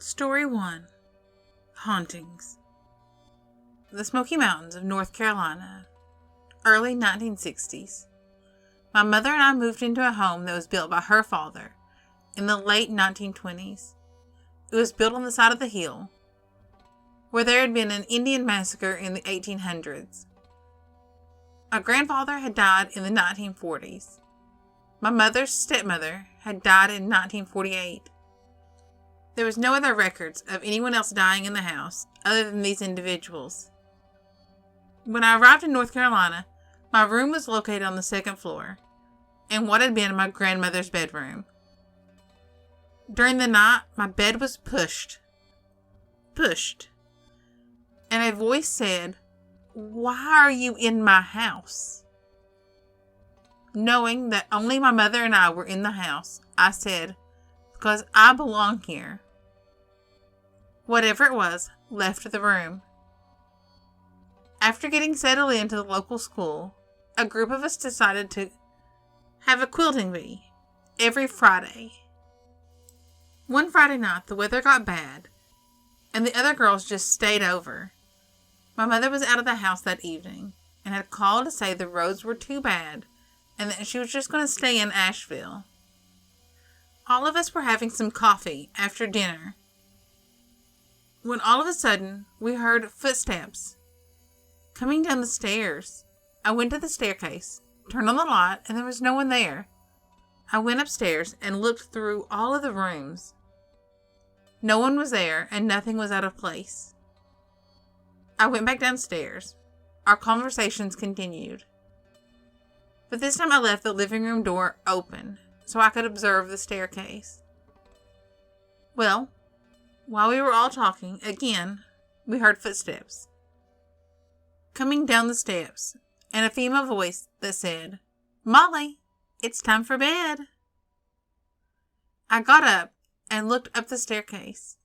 Story 1. Hauntings. The Smoky Mountains of North Carolina. Early 1960s. My mother and I moved into a home that was built by her father in the late 1920s. It was built on the side of the hill where there had been an Indian massacre in the 1800s. My grandfather had died in the 1940s. My mother's stepmother had died in 1948. There was no other records of anyone else dying in the house other than these individuals. When I arrived in North Carolina, my room was located on the second floor, in what had been my grandmother's bedroom. During the night, my bed was pushed, and a voice said, "Why are you in my house?" Knowing that only my mother and I were in the house, I said, "Because I belong here." Whatever it was, left the room. After getting settled into the local school, a group of us decided to have a quilting bee every Friday. One Friday night, the weather got bad, and the other girls just stayed over. My mother was out of the house that evening, and had called to say the roads were too bad, and that she was just going to stay in Asheville. All of us were having some coffee after dinner, when all of a sudden, we heard footsteps coming down the stairs. I went to the staircase, turned on the light, and there was no one there. I went upstairs and looked through all of the rooms. No one was there, and nothing was out of place. I went back downstairs. Our conversations continued. But this time I left the living room door open, so I could observe the staircase. Well, while we were all talking, again, we heard footsteps coming down the steps, and a female voice that said, "Molly, it's time for bed." I got up and looked up the staircase,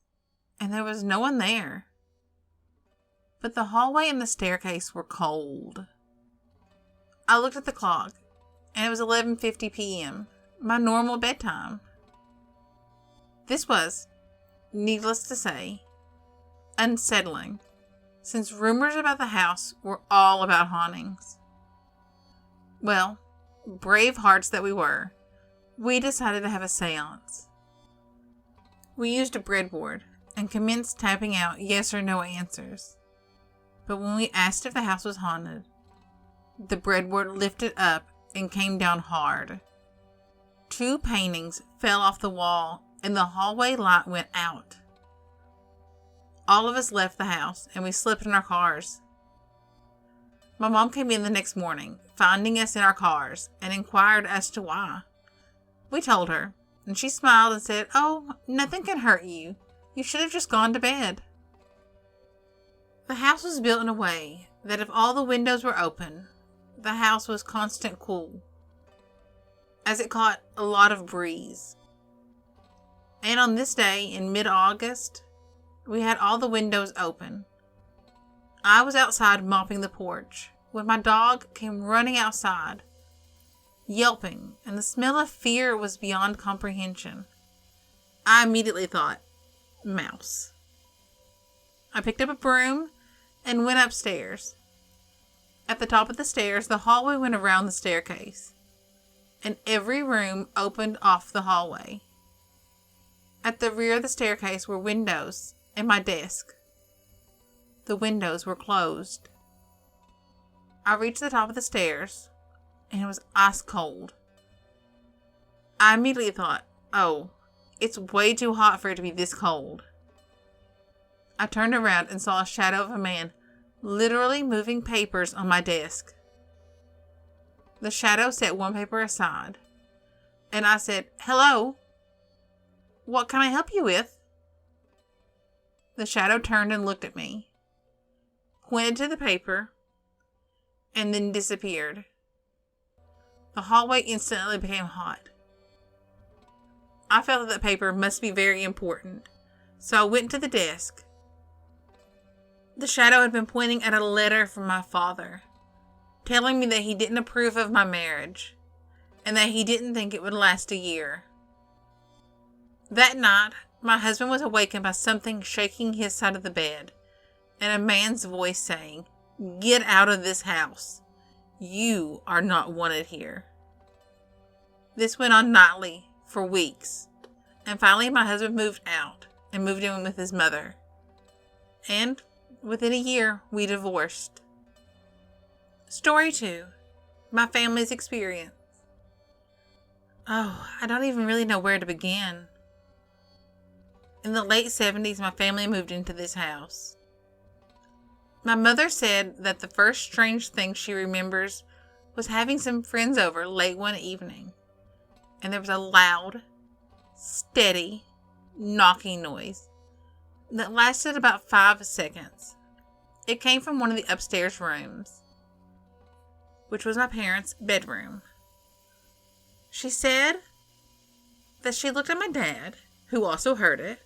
and there was no one there. But the hallway and the staircase were cold. I looked at the clock, and it was 11:50 p.m., my normal bedtime. This was, needless to say, unsettling, since rumors about the house were all about hauntings. Well, brave hearts that we were, we decided to have a seance. We used a breadboard and commenced tapping out yes or no answers. But when we asked if the house was haunted, the breadboard lifted up and came down hard. 2 paintings fell off the wall, and the hallway light went out. All of us left the house, and we slept in our cars. My mom came in the next morning, finding us in our cars, and inquired as to why. We told her, and she smiled and said, "Oh, nothing can hurt you. You should have just gone to bed." The house was built in a way that if all the windows were open, the house was constant cool, as it caught a lot of breeze. And on this day in mid-August, we had all the windows open. I was outside mopping the porch when my dog came running outside, yelping, and the smell of fear was beyond comprehension. I immediately thought, mouse. I picked up a broom and went upstairs. At the top of the stairs, the hallway went around the staircase, and every room opened off the hallway. At the rear of the staircase were windows and my desk. The windows were closed. I reached the top of the stairs, and it was ice cold. I immediately thought, oh, it's way too hot for it to be this cold. I turned around and saw a shadow of a man literally moving papers on my desk. The shadow set one paper aside, and I said, "Hello, what can I help you with?" The shadow turned and looked at me, pointed to the paper, and then disappeared. The hallway instantly became hot. I felt that the paper must be very important, so I went to the desk. The shadow had been pointing at a letter from my father, telling me that he didn't approve of my marriage, and that he didn't think it would last a year. That night, my husband was awakened by something shaking his side of the bed and a man's voice saying, "Get out of this house. You are not wanted here." This went on nightly for weeks, and finally my husband moved out and moved in with his mother. And within a year, we divorced. Story 2. My family's experience. Oh, I don't even really know where to begin. In the late 70s, my family moved into this house. My mother said that the first strange thing she remembers was having some friends over late one evening, and there was a loud, steady, knocking noise that lasted about 5 seconds. It came from one of the upstairs rooms, which was my parents' bedroom. She said that she looked at my dad, who also heard it,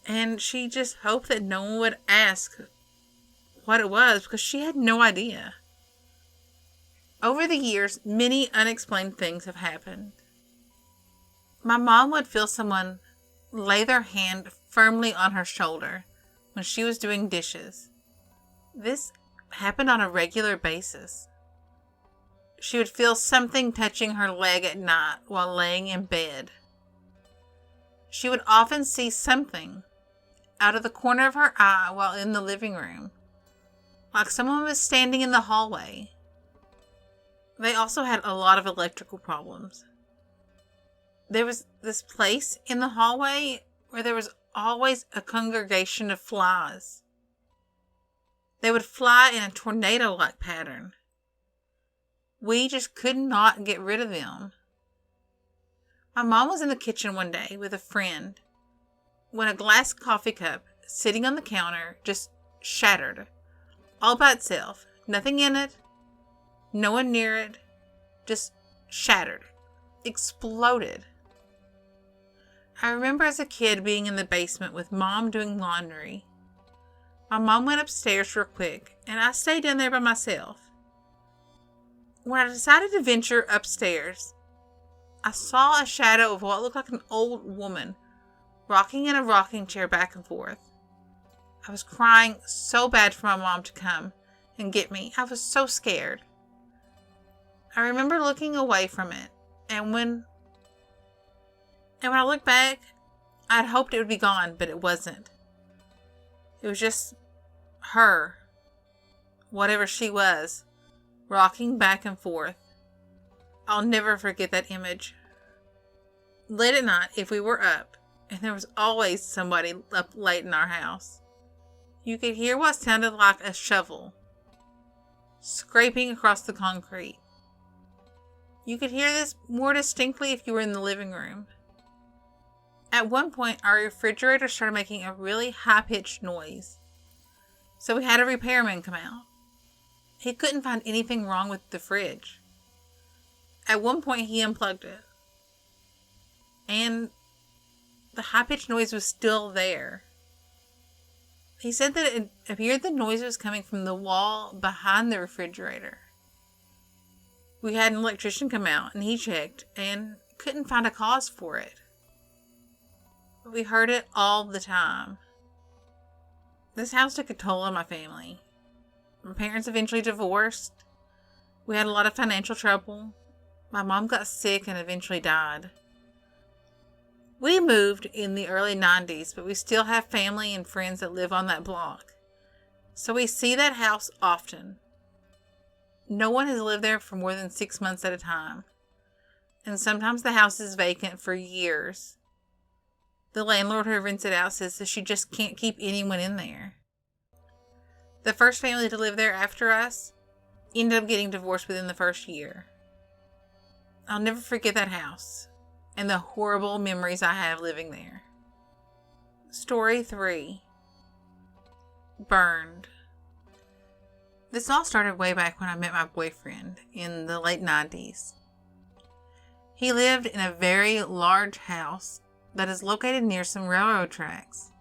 and she just hoped that no one would ask what it was because she had no idea. Over the years, many unexplained things have happened. My mom would feel someone lay their hand firmly on her shoulder when she was doing dishes. This happened on a regular basis. She would feel something touching her leg at night while laying in bed. She would often see something out of the corner of her eye while in the living room, like someone was standing in the hallway. They also had a lot of electrical problems. There was this place in the hallway where there was always a congregation of flies. They would fly in a tornado-like pattern. We just could not get rid of them. My mom was in the kitchen one day with a friend when a glass coffee cup sitting on the counter just shattered, all by itself. Nothing in it, no one near it, just shattered, exploded. I remember as a kid being in the basement with Mom doing laundry. My mom went upstairs real quick, and I stayed down there by myself. When I decided to venture upstairs, I saw a shadow of what looked like an old woman rocking in a rocking chair back and forth. I was crying so bad for my mom to come and get me. I was so scared. I remember looking away from it, and when I looked back, I'd hoped it would be gone, but it wasn't. It was just her, whatever she was, rocking back and forth. I'll never forget that image. Late at night, if we were up, and there was always somebody up late in our house, you could hear what sounded like a shovel scraping across the concrete. You could hear this more distinctly if you were in the living room. At one point, our refrigerator started making a really high-pitched noise, so we had a repairman come out. He couldn't find anything wrong with the fridge. At one point, he unplugged it, and the high-pitched noise was still there. He said that it appeared the noise was coming from the wall behind the refrigerator. We had an electrician come out, and he checked and couldn't find a cause for it. But we heard it all the time. This house took a toll on my family. My parents eventually divorced. We had a lot of financial trouble. My mom got sick and eventually died. We moved in the early 90s, but we still have family and friends that live on that block. So we see that house often. No one has lived there for more than 6 months at a time. And sometimes the house is vacant for years. The landlord who rents it out says that she just can't keep anyone in there. The first family to live there after us ended up getting divorced within the first year. I'll never forget that house and the horrible memories I have living there. Story 3. Burned. This all started way back when I met my boyfriend in the late 90s. He lived in a very large house that is located near some railroad tracks.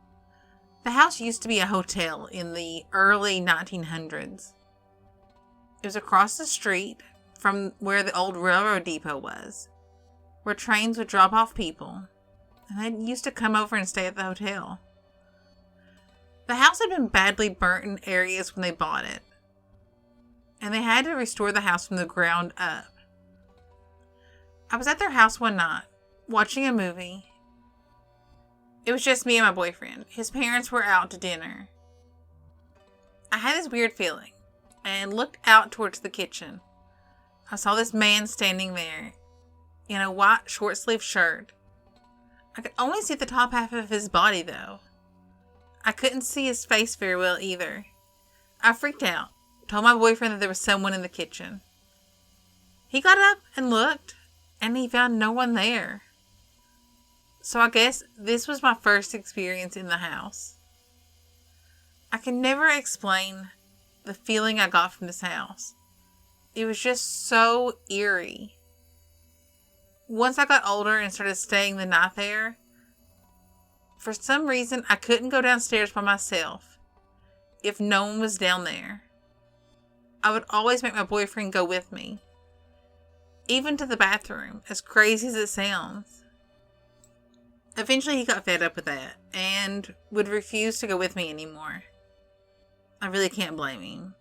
The house used to be a hotel in the early 1900s. It was across the street from where the old railroad depot was, where trains would drop off people, and they used to come over and stay at the hotel. The house had been badly burnt in areas when they bought it, and they had to restore the house from the ground up. I was at their house one night, watching a movie. It was just me and my boyfriend. His parents were out to dinner. I had this weird feeling, and looked out towards the kitchen. I saw this man standing there in a white short-sleeved shirt. I could only see the top half of his body, though. I couldn't see his face very well either. I freaked out, told my boyfriend that there was someone in the kitchen. He got up and looked, and he found no one there. So I guess this was my first experience in the house. I can never explain the feeling I got from this house. It was just so eerie. Once I got older and started staying the night there, for some reason I couldn't go downstairs by myself if no one was down there. I would always make my boyfriend go with me, even to the bathroom, as crazy as it sounds. Eventually he got fed up with that and would refuse to go with me anymore. I really can't blame him.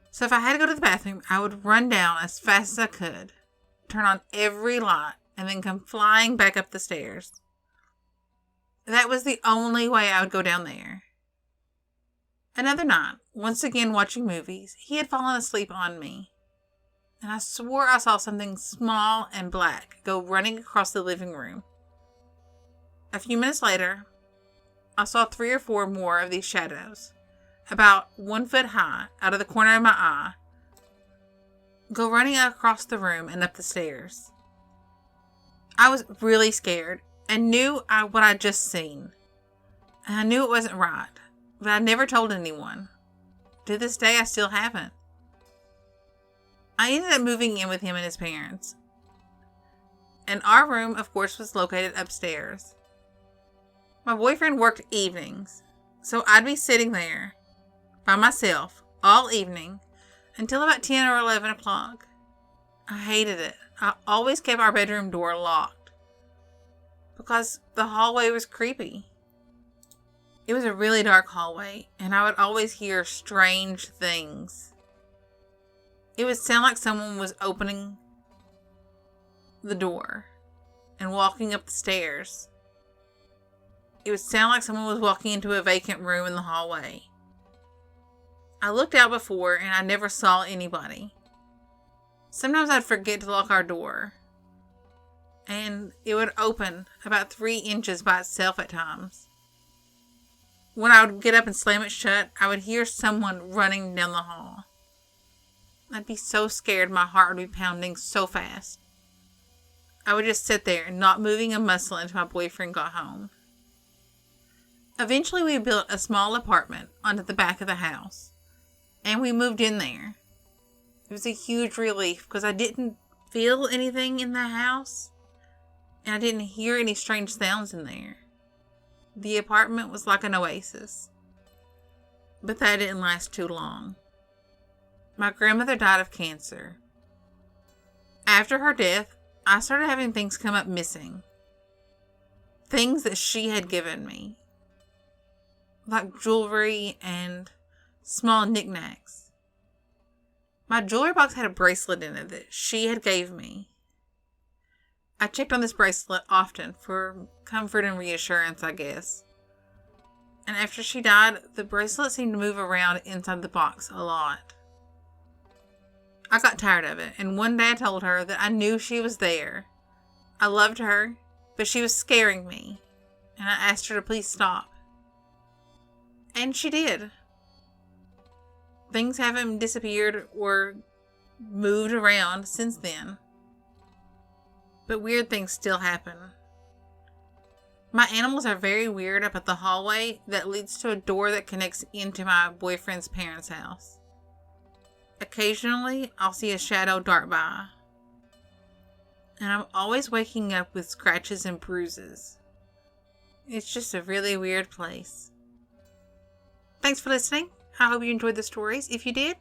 So if I had to go to the bathroom, I would run down as fast as I could, turn on every light, and then come flying back up the stairs. That was the only way I would go down there. Another night, once again watching movies, he had fallen asleep on me, and I swore I saw something small and black go running across the living room. A few minutes later, I saw 3 or 4 more of these shadows, about 1 foot high, out of the corner of my eye, go running across the room and up the stairs. I was really scared and knew what I'd just seen. And I knew it wasn't right, but I never told anyone. To this day, I still haven't. I ended up moving in with him and his parents. And our room, of course, was located upstairs. My boyfriend worked evenings, so I'd be sitting there by myself all evening until about 10 or 11 o'clock. I hated it. I always kept our bedroom door locked because the hallway was creepy. It was a really dark hallway, and I would always hear strange things. It would sound like someone was opening the door and walking up the stairs. It would sound like someone was walking into a vacant room in the hallway. I looked out before and I never saw anybody. Sometimes I'd forget to lock our door, and it would open about 3 inches by itself at times. When I would get up and slam it shut, I would hear someone running down the hall. I'd be so scared my heart would be pounding so fast. I would just sit there, not moving a muscle until my boyfriend got home. Eventually we built a small apartment onto the back of the house, and we moved in there. It was a huge relief because I didn't feel anything in the house, and I didn't hear any strange sounds in there. The apartment was like an oasis. But that didn't last too long. My grandmother died of cancer. After her death, I started having things come up missing. Things that she had given me, like jewelry and small knickknacks. My jewelry box had a bracelet in it that she had gave me. I checked on this bracelet often for comfort and reassurance, I guess. And after she died, the bracelet seemed to move around inside the box a lot. I got tired of it, and one day I told her that I knew she was there. I loved her, but she was scaring me, and I asked her to please stop. And she did. Things haven't disappeared or moved around since then. But weird things still happen. My animals are very weird up at the hallway that leads to a door that connects into my boyfriend's parents' house. Occasionally, I'll see a shadow dart by. And I'm always waking up with scratches and bruises. It's just a really weird place. Thanks for listening. I hope you enjoyed the stories. If you did,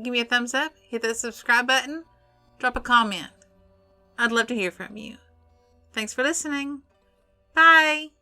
give me a thumbs up, hit that subscribe button, drop a comment. I'd love to hear from you. Thanks for listening. Bye.